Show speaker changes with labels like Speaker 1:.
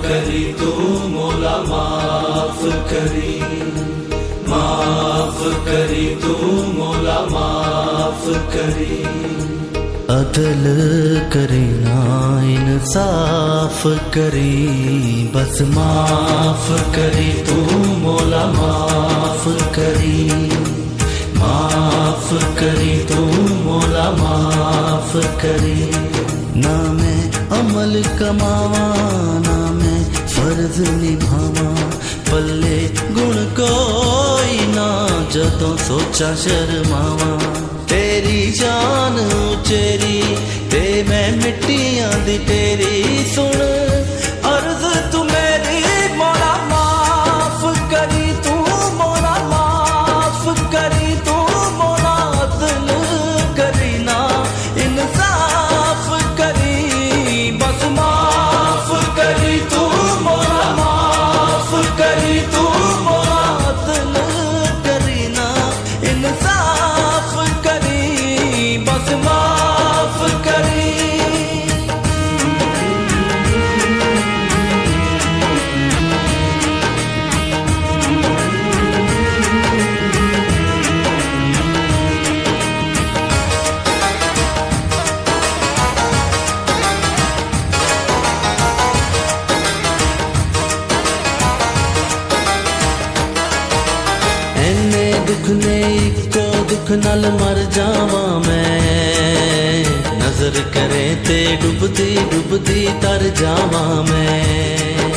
Speaker 1: करी तू मौला माफ करी, माफ करी तू मौला माफ करी।
Speaker 2: अदल करे ना इंसाफ करी, बस
Speaker 1: माफ करी तू मौला माफ करी, माफ करी तू मौला माफ करी।
Speaker 2: ना मैं अमल कमावा ना मैं फर्ज निभावा, पल्ले गुण कोई ना जदों सोचा शर्मावा। तेरी जान उचेरी ते मैं मिट्टियां दी तेरी सुन अर्ज तू मेरी मौला माफ करी तू मौला माफ करी तू मौला अदल करी ना इंसाफ करी, बस माफ करी तू मौला माफ करी तू मौला अदल करी ना इंसाफ करी, बस माफ करी। एने दुख ने इको दुख नाल मर जावा मैं, नजर करे ते डुबदी डुबदी तर जावा मैं।